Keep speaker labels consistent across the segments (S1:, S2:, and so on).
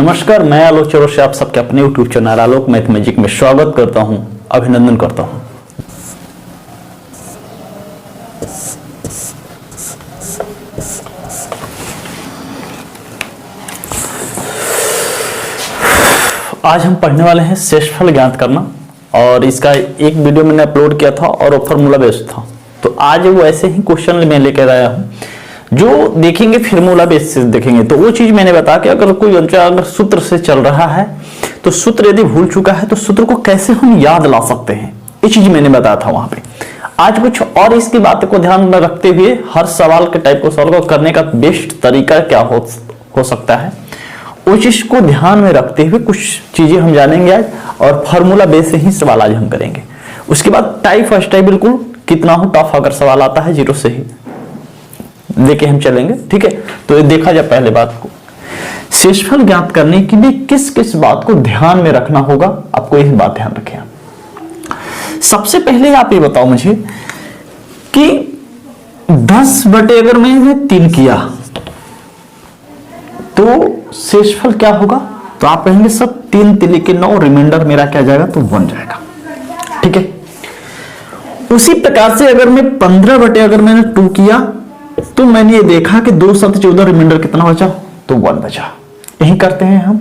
S1: नमस्कार, मैं आलोक चौरसिया आप सबके अपने YouTube चैनल आलोक मैथमेटिक में स्वागत करता हूं, अभिनंदन करता हूं। आज हम पढ़ने वाले हैं शेषफल ज्ञात करना और इसका एक वीडियो मैंने अपलोड किया था और वो फॉर्मूला बेस्ड था। तो आज वो ऐसे ही क्वेश्चन मैं लेकर आया हूं जो देखेंगे फॉर्मूला बेस से देखेंगे। तो वो चीज मैंने बताया कि अगर कोई अगर सूत्र से चल रहा है तो सूत्र यदि भूल चुका है तो सूत्र को कैसे हम याद ला सकते हैं, ये चीज मैंने बताया था वहां पे। आज कुछ और इसकी बात को ध्यान में रखते हुए हर सवाल के टाइप को सॉल्व करने का बेस्ट तरीका क्या हो सकता है, उस चीज को ध्यान में रखते हुए कुछ चीजें हम जानेंगे आज, और फॉर्मूला बेस से ही सवाल आज हम करेंगे। उसके बाद टाइप फर्स्ट टाइप बिल्कुल कितना हो टफ अगर सवाल आता है जीरो से ही लेके हम चलेंगे, ठीक है। तो ये देखा जाए पहले बात को, शेषफल ज्ञात करने के लिए किस किस बात को ध्यान में रखना होगा, आपको यही बात ध्यान रखें। सबसे पहले आप ये बताओ मुझे कि 10 बटे अगर मैंने 3 किया तो शेषफल क्या होगा, तो आप कहेंगे सब 3 तिली के 9, रिमाइंडर मेरा क्या जाएगा तो 1 जाएगा, ठीक है। उसी प्रकार से अगर मैं 15 बटे अगर मैंने 2 किया तो मैंने ये देखा कि 2 7 14, रिमाइंडर कितना बचा तो 1 बचा। यही करते हैं हम।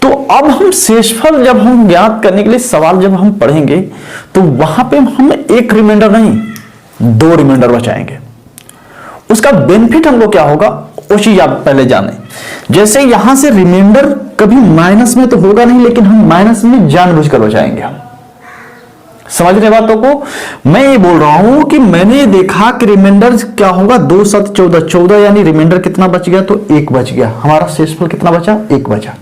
S1: तो अब हम शेषफल जब हम ज्ञात करने के लिए सवाल जब हम पढ़ेंगे तो वहां पे हम एक रिमाइंडर नहीं 2 रिमाइंडर बचाएंगे। उसका बेनिफिट हमको क्या होगा वो चीज आप पहले जाने। जैसे यहां से रिमाइंडर कभी माइनस में तो होगा नहीं, लेकिन हम माइनस में जानबूझकर बचाएंगे। हम समझ रहे बातों को। मैं ये बोल रहा हूं कि मैंने देखा कि रिमाइंडर क्या होगा 2 7 14, 14 यानी रिमाइंडर कितना बच गया तो 1 बच गया। हमारा शेषफल कितना बचा 1 बचा।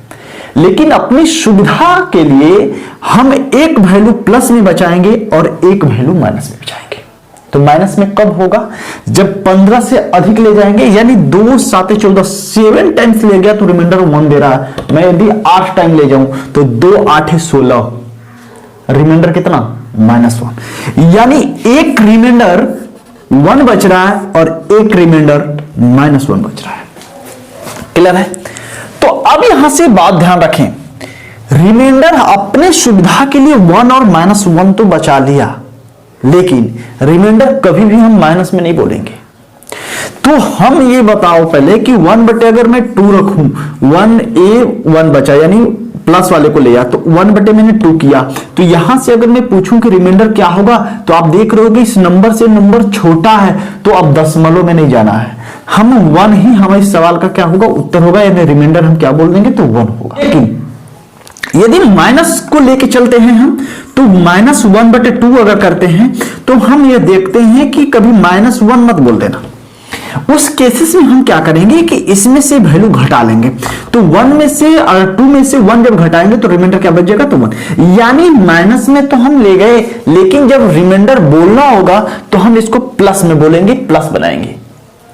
S1: लेकिन अपनी सुविधा के लिए हम एक वैल्यू प्लस में बचाएंगे और एक वैल्यू माइनस में बचाएंगे। तो माइनस में कब होगा, जब 15 से अधिक ले जाएंगे, यानी 2 7 14 7 टाइम्स ले गया तो रिमाइंडर 1 दे रहा है। मैं यदि 8 टाइम ले जाऊं तो 2 8 16, रिमाइंडर कितना -1, यानी एक रिमाइंडर 1 बच रहा है और एक रिमाइंडर -1 बच रहा है। क्लियर है। तो अब यहां से बात ध्यान रखें, रिमाइंडर अपने सुविधा के लिए 1 और -1 तो बचा लिया, लेकिन रिमाइंडर कभी भी हम माइनस में नहीं बोलेंगे। तो हम ये बताओ पहले कि 1 बटे अगर मैं 2 रखूं, 1 बचा यानी प्लस वाले को ले जा, तो 1 बटे मैंने 2 किया, तो यहां से अगर मैं पूछूं कि रिमाइंडर क्या होगा तो आप देख रहे हो कि इस नंबर से नंबर छोटा है तो अब दशमलव में नहीं जाना है, हम 1 ही हमारे सवाल का क्या होगा उत्तर होगा, यानी रिमाइंडर हम क्या बोल देंगे तो 1 होगा। लेकिन यदि माइनस को लेके चलते हैं हम तो -1 बटे 2 अगर करते हैं तो हम ये देखते हैं कि कभी -1 मत बोल देना। उस केसेस में हम क्या करेंगे कि इसमें से वैल्यू घटा लेंगे, तो 1 में से और 2 में से 1 जब घटाएंगे तो रिमाइंडर क्या बच जाएगा तो 1, यानी माइनस में तो हम ले गए, लेकिन जब रिमाइंडर बोलना होगा तो हम इसको प्लस में बोलेंगे, प्लस बनाएंगे।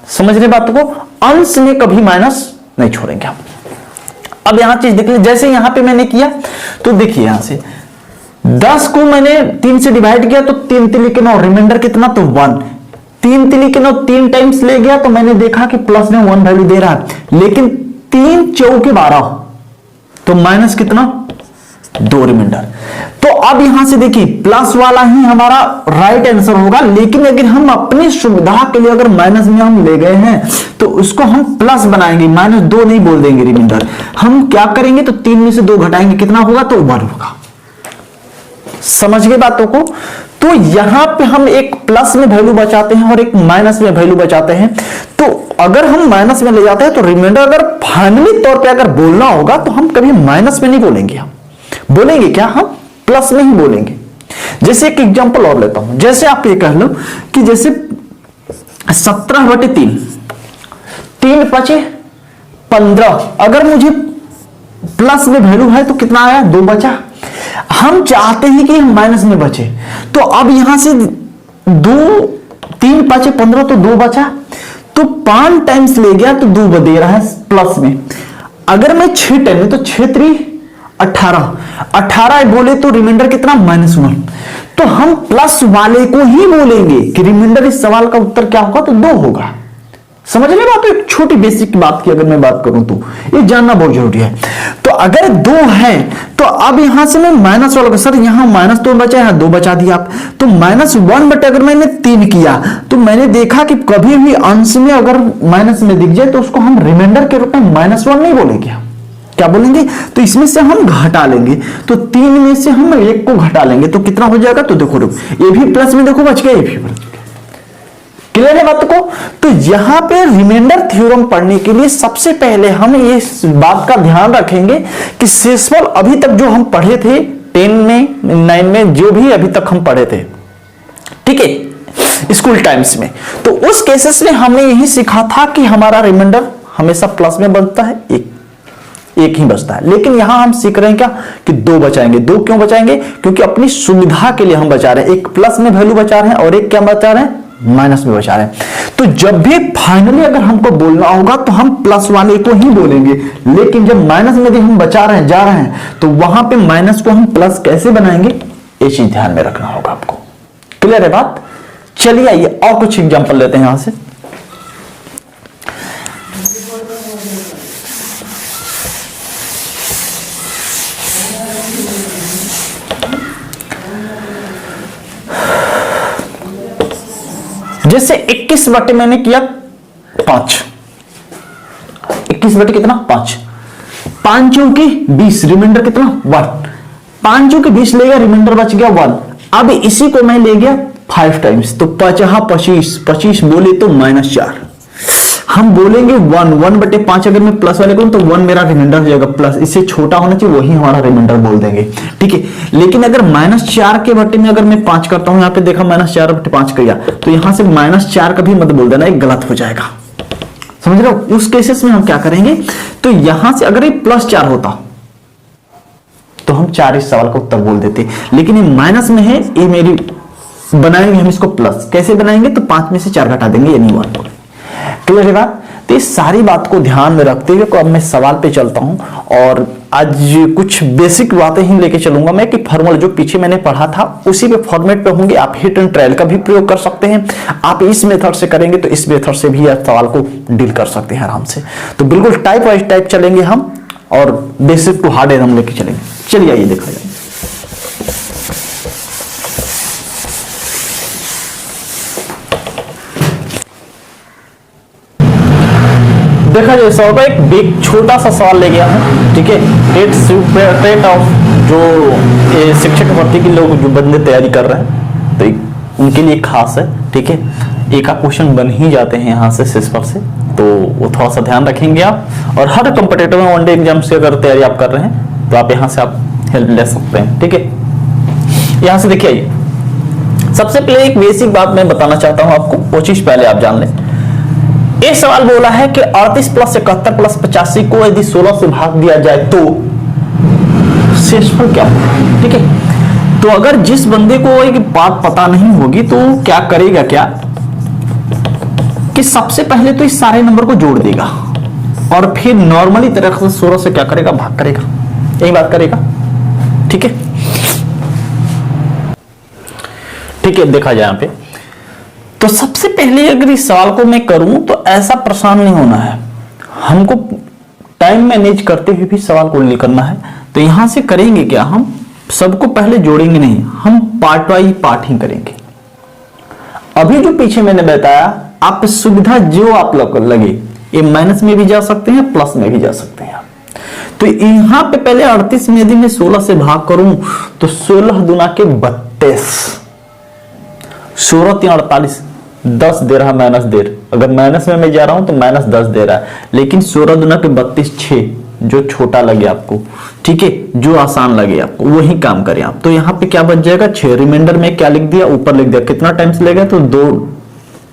S1: समझ रहे बात को, अंश में कभी माइनस नहीं छोड़ेंगे हम। अब यहां चीज देख लीजिए, जैसे यहां पे मैंने किया तो देखिए यहां से 10 को मैंने 3 से डिवाइड किया तो 3 तिली के 9, रिमाइंडर कितना तो 1, 3 तिली के 9 3 टाइम्स ले गया तो मैंने देखा कि प्लस में 1 वैल्यू दे रहा है, लेकिन 3 चौके 12 तो माइनस कितना 2 रिमाइंडर। तो अब यहां से देखिए प्लस वाला ही हमारा राइट आंसर होगा, लेकिन अगर हम अपनी सुविधा के लिए अगर माइनस में हम ले गए हैं तो उसको हम प्लस बनाएंगे, -2 नहीं बोल देंगे रिमाइंडर। हम क्या करेंगे तो 3 में से 2 घटाएंगे, कितना होगा तो 1 होगा। समझ गए बातों को। तो यहां पे हम एक प्लस में वैल्यू बचाते हैं और एक माइनस में वैल्यू बचाते हैं। तो अगर हम माइनस में ले जाते हैं तो रिमाइंडर अगर फाइनली तौर पे अगर बोलना होगा तो हम कभी माइनस में नहीं बोलेंगे, हम बोलेंगे क्या, हम प्लस में ही बोलेंगे। जैसे एक एग्जांपल और लेता हूं, जैसे आप ये कह लो कि जैसे 17 बटे 3, 3 बचे 15, अगर मुझे प्लस में वैल्यू है तो कितना आया 2 बचा। हम चाहते हैं कि हम माइनस में बचे, तो अब यहां से 2 3 5 15 तो 2 बचा, तो 5 टाइम्स ले गया तो 2 दे रहा है प्लस में। अगर मैं 6 टाइम तो 6 3 18 बोले तो रिमाइंडर कितना -1, तो हम प्लस वाले को ही बोलेंगे कि रिमाइंडर इस सवाल का उत्तर क्या होगा तो 2 होगा। समझ ले बात, एक छोटी बेसिक बात की अगर मैं बात करूं तो ये जानना बहुत जरूरी है। तो अगर 2 है तो अब यहां से मैं माइनस वाला, सर यहां माइनस 2 बचा है, 2 बचा दिया आप, तो -1 बटे अगर मैंने 3 किया तो मैंने देखा कि कभी भी अंश में अगर माइनस में दिख जाए तो उसको हम रिमाइंडर के रूप में -1 नहीं बोलेंगे, क्या बोलेंगे, तो इसमें से हम घटा लेंगे, तो 3 में से हम 1 को घटा लेंगे तो कितना हो जाएगा, तो देखो ये भी प्लस में देखो बच गया, ये भी बच गया। क्लियर है बात को। तो यहां पे रिमाइंडर थ्योरम पढ़ने के लिए सबसे पहले हम इस बात का ध्यान रखेंगे कि शेषफल अभी तक जो हम पढ़े थे 10 में 9 में जो भी अभी तक हम पढ़े थे, ठीक है, स्कूल टाइम्स में, तो उस केसेस में हमने यही सीखा था कि हमारा रिमाइंडर हमेशा प्लस में बनता है, एक ही बचता है। लेकिन यहां हम सीख रहे हैं क्या कि 2 बचाएंगे। 2 क्यों बचाएंगे, क्योंकि अपनी सुविधा के लिए हम बचा रहे हैं, एक प्लस में वैल्यू बचा रहे हैं और एक क्या बचा रहे हैं, माइनस में बचा रहे हैं। तो जब भी फाइनली अगर हमको बोलना होगा तो हम प्लस वाले को ही बोलेंगे, लेकिन जब माइनस में भी हम बचा रहे हैं जा रहे हैं तो वहां पे माइनस को हम प्लस कैसे बनाएंगे, ये चीज ध्यान में रखना होगा आपको। क्लियर है बात। चलिए आइए और कुछ एग्जांपल लेते हैं यहां से। जैसे 21 बटे मैंने किया 5, 21 बटे कितना 5, 5 चौके 20, रिमाइंडर कितना 1, 5 चौके 20 ले गया, रिमाइंडर बच गया 1। अब इसी को मैं ले गया 5 टाइम्स, तो 25, 25 बोले तो -4, हम बोलेंगे 1 बटे 5 अगर मैं प्लस वाले करूं तो 1 मेरा रिमाइंडर हो जाएगा, प्लस इससे छोटा होना चाहिए वही हमारा रिमाइंडर बोल देंगे, ठीक है। लेकिन अगर -4 के बटे में अगर मैं 5 करता हूं, यहां पे देखा -4 बटे 5 किया, तो यहां से -4 कभी मत बोल देना, एक गलत हो जाएगा, समझ रहे हो। उस केसेस में हम क्या करेंगे, तो यहां से अगर ये +4 होता तो हम 4 इस सवाल का उत्तर बोल देते, लेकिन ये माइनस में है, ये मेरी बनाएंगे हम इसको प्लस, कैसे बनाएंगे, तो 5 में से 4 घटा देंगे, यानी 1। क्लियर है बात। तो इस सारी बात को ध्यान में रखते हुए अब मैं सवाल पे चलता हूं और आज कुछ बेसिक बातें ही लेके चलूंगा मैं कि फॉर्मूला जो पीछे मैंने पढ़ा था उसी पे फॉर्मेट पे होंगे। आप हिट एंड ट्रायल का भी प्रयोग कर सकते हैं, आप इस मेथड से करेंगे तो इस मेथड से भी आप सवाल को डील कर सकते हैं आराम से। तो बिल्कुल टाइप वाइज टाइप चलेंगे हम और बेसिक टू हार्ड हम लेके चलेंगे। चलिए आइए देखा जाए। देखा जाए सवाल का एक छोटा सा सवाल ले गया हूं, ठीक है। टेट ऑफ जो शिक्षक भर्ती के लोग जो बंदे तैयारी कर रहे हैं तो उनके लिए खास है, ठीक है। एक आध क्वेश्चन बन ही जाते हैं यहाँ से शेषफल से, तो वो थोड़ा सा ध्यान रखेंगे आप। और हर कॉम्पिटिटिव में वनडे एग्जाम से अगर तैयारी आप कर रहे हैं तो आप यहाँ से आप हेल्प ले सकते हैं, ठीक है। यहाँ से देखिए सबसे पहले एक बेसिक बात मैं बताना चाहता हूँ आपको, वो चीज पहले आप जान लें। एक सवाल बोला है कि 38 + 71 + 85 को यदि 16 से भाग दिया जाए तो शेषफल क्या होगा, ठीक है। तो अगर जिस बंदे को एक बात पता नहीं होगी तो क्या करेगा, क्या कि सबसे पहले तो इस सारे नंबर को जोड़ देगा और फिर नॉर्मली तरह से 16 से क्या करेगा, भाग करेगा, यही बात करेगा, ठीक है। ठीक है, देखा जाए यहां पे तो सबसे पहले अगर इस सवाल को मैं करूं तो ऐसा परेशान नहीं होना है, हमको टाइम मैनेज करते हुए भी सवाल को डील करना है। तो यहां से करेंगे क्या, हम सबको पहले जोड़ेंगे नहीं, हम पार्ट बाई पार्ट ही करेंगे। अभी जो पीछे मैंने बताया आप सुविधा जो आप लगे, ये माइनस में भी जा सकते हैं प्लस में भी जा सकते हैं। तो यहां पे पहले 38 में यदि मैं 16 से भाग करूं तो 16 दूना के 32, 16 × 48, 10 दे रहा माइनस दे रहा, अगर माइनस में मैं जा रहा हूं तो -10 दे रहा है, लेकिन 16 दूना के 32, 6 जो छोटा लगे आपको, ठीक है, जो आसान लगे आपको वही काम करें आप। तो यहाँ पे क्या बच जाएगा 6, रिमाइंडर में क्या लिख दिया, ऊपर लिख दिया, कितना टाइम्स ले गया तो 2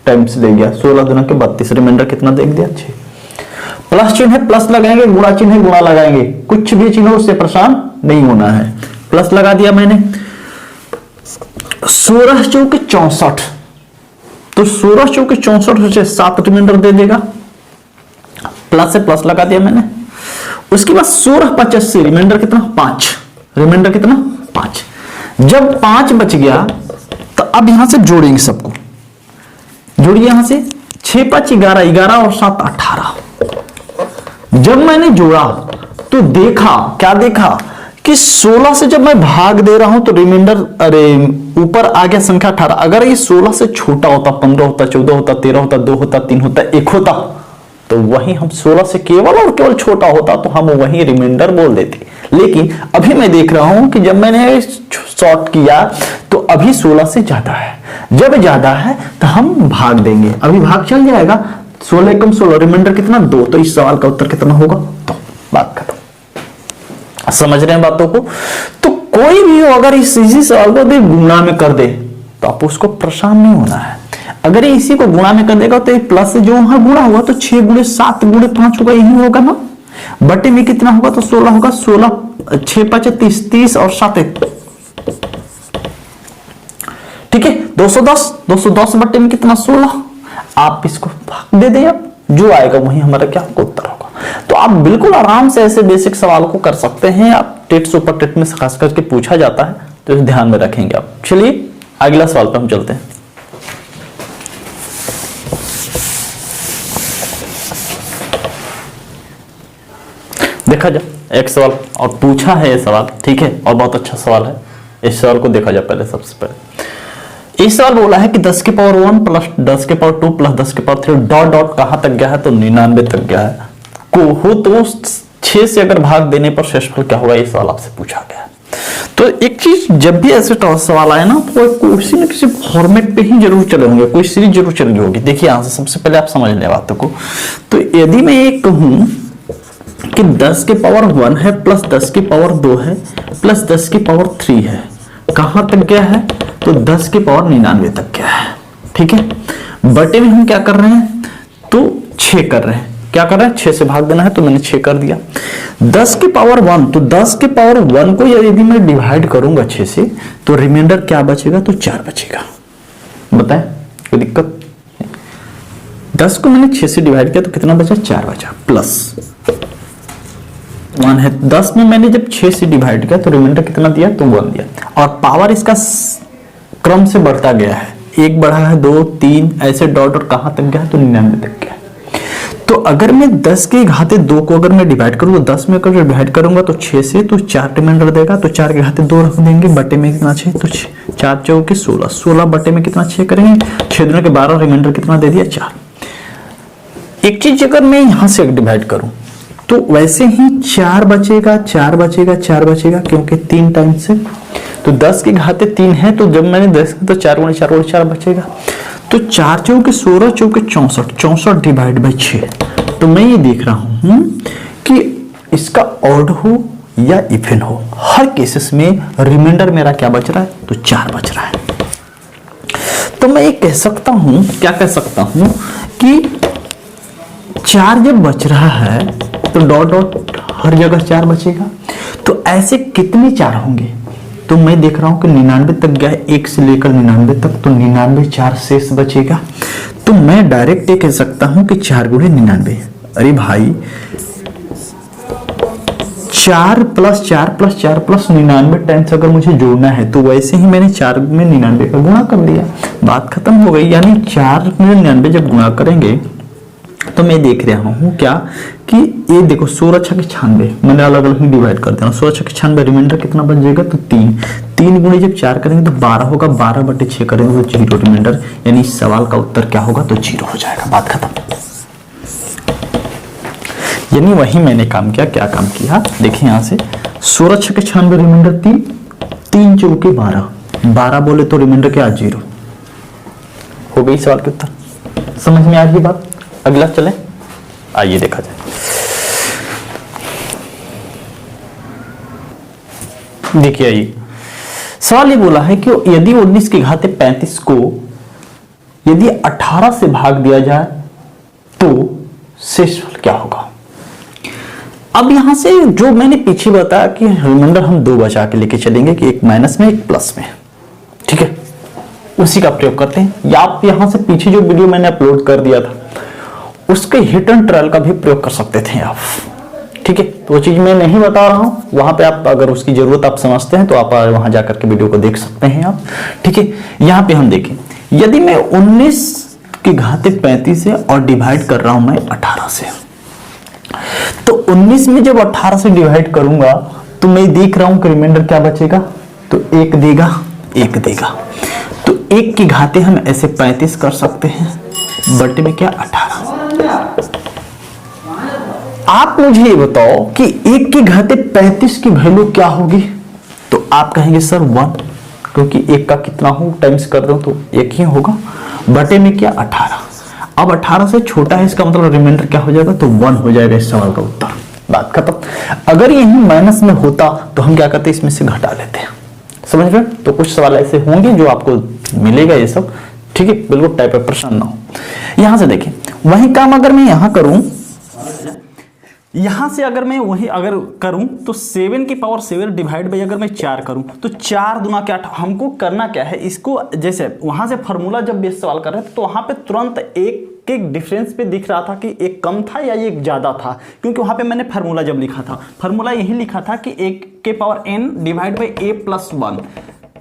S1: टाइम्स ले गया, 16 दूना के 32, रिमाइंडर कितना देख दिया 6। प्लस चिन्ह है प्लस लगाएंगे, गुणा चिन्ह है गुणा लगाएंगे, कुछ भी चिन्ह उससे परेशान नहीं होना है। प्लस लगा दिया मैंने, 16 चौके 64, तो 16 चौके 64 से 7 रिमाइंडर दे देगा, प्लस से प्लस लगा दिया मैंने। उसके बाद 16 × 85, रिमाइंडर कितना 5, रिमाइंडर कितना 5। जब 5 बच गया तो अब यहां से जोड़ेंगे सबको, जोड़िए यहां से 6 5 11, 11 और 7 18। जब मैंने जोड़ा तो देखा, क्या देखा कि 16 से जब मैं भाग दे रहा हूं तो रिमाइंडर, अरे ऊपर आ गया संख्या 18। अगर ये 16 से छोटा होता, 15 होता, 14 होता, 13 होता, 2 होता, 3 होता, 1 होता, तो वही हम 16 से केवल और केवल छोटा होता तो हम वही रिमाइंडर बोल देते। लेकिन अभी मैं देख रहा हूं कि जब मैंने शॉर्ट किया तो अभी 16 से ज्यादा है। जब ज्यादा है तो हम भाग देंगे, अभी भाग चल जाएगा। 16 कम 16, रिमाइंडर कितना 2, तो इस सवाल का उत्तर कितना होगा? तो बात खत्म। समझ रहे हैं बातों को? तो कोई भी हो अगर इसी सवाल को गुणा में कर दे तो आप उसको परेशान नहीं होना है। अगर ये इसी को गुणा में कर देगा तो प्लस से जो वहां गुणा हुआ तो 6 गुणे 7 गुणे 5 होगा, यही होगा ना। बटे में कितना होगा? तो 16 होगा। 16 6 5 30, 30 और 7 1, ठीक है 210। 210 बटे में कितना? 16। आप इसको भाग दे दें, अब जो आएगा वही हमारा क्या उत्तर होगा। तो आप बिल्कुल आराम से ऐसे बेसिक सवाल को कर सकते हैं। आप टेट सुपर टेट में खास करके पूछा जाता है तो इसे ध्यान में रखेंगे आप। चलिए अगला सवाल पे हम चलते हैं। देखा जाए एक सवाल और पूछा है ये सवाल, ठीक है, और बहुत अच्छा सवाल है। इस सवाल को देखा जाए पहले। सबसे पहले इस सवाल बोला है कि 10 के पावर 1 प्लस 10 के पावर 2 प्लस 10 के पावर 3 डॉट डॉट कहां तक गया है? तो 99 तक गया है। को हो तो 6 से अगर भाग देने पर शेषफल क्या होगा? ये सवाल आपसे पूछा गया है। तो एक चीज, जब भी ऐसे सवाल आए ना तो किसी न किसी फॉर्मेट पे ही जरूर चले होंगे, कोई सीरीज जरूर चल रही होगी। देखिए यहां से सबसे पहले आप समझ लें बातों को। तो यदि मैं एक कहूं कि 10 के पावर 1 है प्लस 10 के पावर 2 है प्लस 10 के पावर 3 है, कहां तक गया है? तो 10 के पावर 99 तक गया है, ठीक है। बटे में हम क्या कर रहे हैं? तो 6 कर रहे हैं। क्या कर रहे हैं? 6 से भाग देना है, तो मैंने 6 कर दिया। 10 के पावर 1, तो 10 के पावर 1 को यदि मैं डिवाइड करूंगा 6 से तो रिमाइंडर क्या बचेगा? तो 4 बचेगा। बताएं कोई दिक्कत? 10 को मैंने 6 से डिवाइड किया तो कितना बचा? 4 बचा, प्लस 1 है। 10 में मैंने जब 6 से डिवाइड किया तो रिमाइंडर कितना दिया? तो 1 दिया। और पावर इसका क्रम से बढ़ता गया है, 1 बढ़ा है, 2 3 ऐसे डॉट और कहां तक गया? तो 99 तक गया। तो अगर मैं 10 के घाते 2 को अगर मैं डिवाइड करूँ, 10 में अगर डिवाइड करूंगा तो 6 से, तो 4 रिमाइंडर देगा। तो 4 के घाते 2 रख देंगे, बटे में कितना? 6, तो 4 चौके 16, 16 बटे में कितना? 6 करेंगे, 6 दूनी के 12, रिमाइंडर कितना दे दिया? 4। एक चीज अगर मैं यहां से डिवाइड करूं तो वैसे ही 4 बचेगा, 4 बचेगा, 4 बचेगा, क्योंकि 3 टाइम से। तो 10 के घाते 3 है, तो जब मैंने 10 तो 4 गुणे 4 गुणे 4 बचेगा। तो 4 चौके 16, चौके 64, 64 डिवाइड बाई 6। तो मैं ये देख रहा हूं कि इसका ऑड हो या इवन हो, हर केसेस में रिमाइंडर मेरा क्या बच रहा है? तो 4 बच रहा है। तो मैं ये कह सकता हूं, क्या कह सकता हूं कि 4 जब बच रहा है तो डॉट डॉट हर जगह 4 बचेगा। तो ऐसे कितने 4 होंगे? तो मैं देख रहा हूं कि 99 तक गया है, 1 से लेकर 99 तक, तो 99 4 शेष बचेगा। तो मैं डायरेक्ट ये कह सकता हूं कि 4 गुणे 99। अरे भाई 4 प्लस 4 प्लस 4 प्लस 99 टाइम्स अगर मुझे जोड़ना है तो वैसे ही मैंने 4 में 99 का गुणा कर दिया, बात खत्म हो गई। यानी 4 में 99 जब गुणा करेंगे तो मैं देख रहा हूं क्या कि ये देखो 16 6 के 96, मैंने अलग अलग ही डिवाइड कर देना। 16 6 के 96, रिमाइंडर कितना बच जाएगा? तो 3 गुणे जब 4 करेंगे तो 12 होगा, 12 बटे 6 करेंगे तो 0 रिमाइंडर। यानी इस सवाल का उत्तर क्या होगा? तो 0 हो जाएगा, बात खत्म। यानी वही मैंने काम किया। क्या काम किया? देखिए यहां से 16 6 के 96, रिमाइंडर 3, 3 चौके 12, 12 बोले तो रिमाइंडर क्या? 0 हो गई सवाल के उत्तर। समझ में आ गई बात? अगला चले, आइए देखा जाए। देखिए आइए, सवाल ये बोला है कि यदि 19 के घाते 35 को यदि 18 से भाग दिया जाए तो शेषफल क्या होगा? अब यहां से जो मैंने पीछे बताया कि रिमाइंडर हम 2 बचा के लेके चलेंगे, कि एक माइनस में एक प्लस में, ठीक है, उसी का प्रयोग करते हैं। या आप यहां से पीछे जो वीडियो मैंने अपलोड कर दिया था उसके हिट एंड ट्रायल का भी प्रयोग कर सकते थे आप, ठीक है। तो वो चीज मैं नहीं बता रहा हूं, वहां पे आप अगर उसकी जरूरत आप समझते हैं तो आप वहां जाकर के वीडियो को देख सकते हैं आप, ठीक है। यहां पे हम देखें, यदि मैं 19 की घाते 35 है और डिवाइड कर रहा हूं मैं 18 से। तो 19 में जब 18 से डिवाइड करूंगा तो मैं देख रहा हूं कि रिमाइंडर क्या बचेगा, तो 1 देगा, 1 देगा। तो 1 की घाते हम ऐसे 35 कर सकते हैं, बटे में क्या 18। आप मुझे ये बताओ कि 1 की घाते 35 की वैल्यू क्या होगी, तो आप कहेंगे सर 1, क्योंकि 1 का कितना हूं टाइम्स कर दो तो 1 ही होगा, बटे में क्या 18। अब 18 से छोटा है, इसका मतलब रिमाइंडर क्या हो जाएगा, तो 1 हो जाएगा इस सवाल का उत्तर, बात खत्म। अगर यही माइनस में होता तो हम क्या करते, इसमें से घटा लेते हैं, समझ रहे? तो कुछ सवाल ऐसे होंगे जो आपको मिलेगा ये सब, ठीक है, बिल्कुल टाइप ऑफ प्रश्न ना हो। यहां से देखिए, वही काम अगर मैं यहां करूं, यहां से अगर मैं वही अगर करूं तो 7 की पावर 7 डिवाइड बाई अगर मैं 4 करूं तो 4 दूना क्या, हमको करना क्या है, इसको जैसे वहां से फॉर्मूला जब बेस सवाल कर रहे थे तो वहां पे तुरंत एक के डिफरेंस पे दिख रहा था कि एक कम था या एक ज्यादा था, क्योंकि वहां पे मैंने फार्मूला जब लिखा था, फार्मूला यही लिखा था कि 1 के power n divide by a plus 1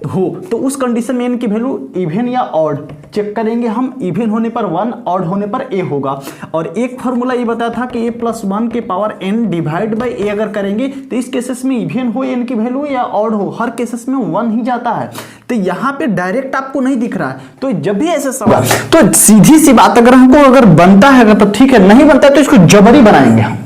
S1: हो, तो उस कंडीशन में n की वैल्यू इवन या ऑड चेक करेंगे हम, इवन होने पर 1, ऑड होने पर a होगा। और एक फार्मूला ये बताया था कि a प्लस 1 के power n divide by a अगर करेंगे तो इस केसेस में इवन हो n की वैल्यू या ऑड हो, हर केसेस में 1 ही जाता है। तो यहाँ पे डायरेक्ट आपको नहीं दिख रहा है, तो जब भी ऐसे सवाल, तो सीधी सी बात अगर हमको अगर बनता है तो ठीक है, नहीं बनता है तो इसको जबरी बनाएंगे हम।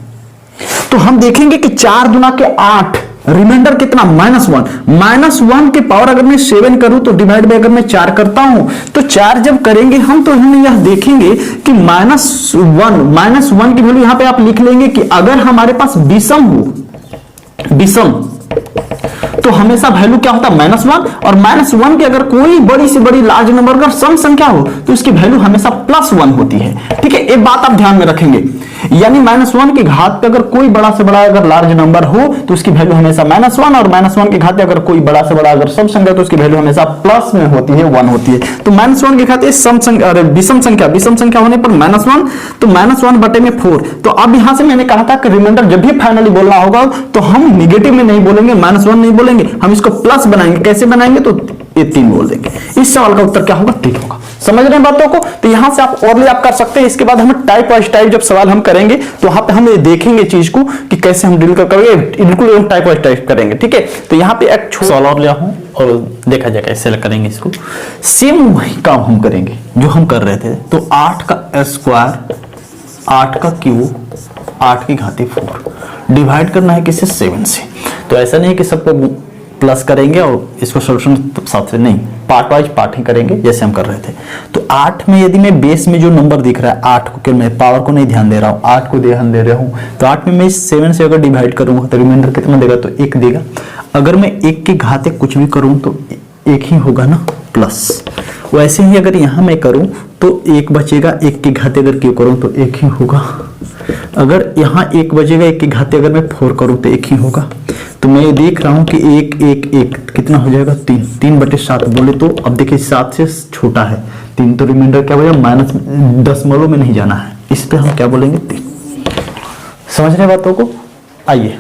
S1: तो हम देखेंगे कि 4 दुना के 8, रिमाइंडर कितना -1, -1 के पावर अगर मैं 7 करूं तो डिवाइड बाय अगर मैं 4 करता हूं तो 4 जब करेंगे हम तो हम यह देखेंगे कि -1 की वैल्यू यहां पे आप लिख लेंगे कि अगर हमारे पास विषम हो, विषम तो हमेशा वैल्यू क्या होता है -1, और -1 की अगर कोई बड़ी से बड़ी लार्ज नंबर अगर सम संख्या हो तो उसकी वैल्यू हमेशा +1 होती है, ठीक है, एक बात आप ध्यान में रखेंगे। यानी -1 की घात पे अगर कोई बड़ा से बड़ा अगर लार्ज नंबर हो तो उसकी वैल्यू हमेशा -1, और -1 की घात पे अगर कोई बड़ा से बड़ा अगर सम संख्या तो उसकी वैल्यू हमेशा प्लस में होती है, 1 होती है। तो -1 की घात सम संख्या, विषम संख्या होने पर -1, तो -1 बटे में 4। तो अब यहां से मैंने कहा था कि रिमाइंडर जब भी फाइनली बोलना होगा तो हम निगेटिव में नहीं बोलेंगे, -1 नहीं बोलेंगे, हम इसको प्लस बनाएंगे। कैसे बनाएंगे, तो ये 3 बोल देंगे। इस सवाल का उत्तर क्या होगा, 3 होगा। समझ रहे हैं बातों को? तो यहां से आप और आप कर सकते हैं। इसके बाद हम टाइप वाइज टाइप जब सवाल हम करेंगे तो वहां पे हम ये देखेंगे चीज को कि कैसे हम डील करेंगे, बिल्कुल टाइप वाइज टाइप करेंगे, ठीक है। तो यहाँ पे एक सवाल और लिया हूं और देखा जाए कैसे करेंगे इसको। सेम वही काम हम करेंगे जो हम कर रहे थे। तो 8 का स्क्वायर, 8 का क्यूब, 8 की घाती 4 डिवाइड करना है किसी 7 से। तो ऐसा नहीं है कि सबको प्लस करेंगे और इसको सोल्यूशन साथ से नहीं, पार्ट वाइज पार्ट ही करेंगे जैसे हम कर रहे थे। तो 8 में यदि मैं बेस में जो नंबर दिख रहा है 8 को, मैं पावर को नहीं ध्यान दे रहा हूँ, 8 को ध्यान दे रहा हूँ, तो 8 में मैं 7 से अगर डिवाइड करूंगा तो रिमाइंडर कितना देगा, तो 1 देगा। अगर मैं 1 की घाते कुछ भी करूं तो 1 ही होगा ना, प्लस। वैसे ही अगर यहां मैं करूं तो 1 बचेगा, 1 की घाते अगर क्यों करूं तो 1 ही होगा। अगर यहाँ 1 बचेगा, 1 की घाते अगर मैं 4 करूं तो 1 ही होगा। तो मैं देख रहा हूं कि 1 1 1 कितना हो जाएगा, 3 बटे 7 बोले तो अब देखिए 7 से छोटा है 3, तो रिमाइंडर क्या हो जाएगा, माइनस दशमलव में नहीं जाना है, इस पे हम क्या बोलेंगे, 3। समझ रहे बातों को? आइए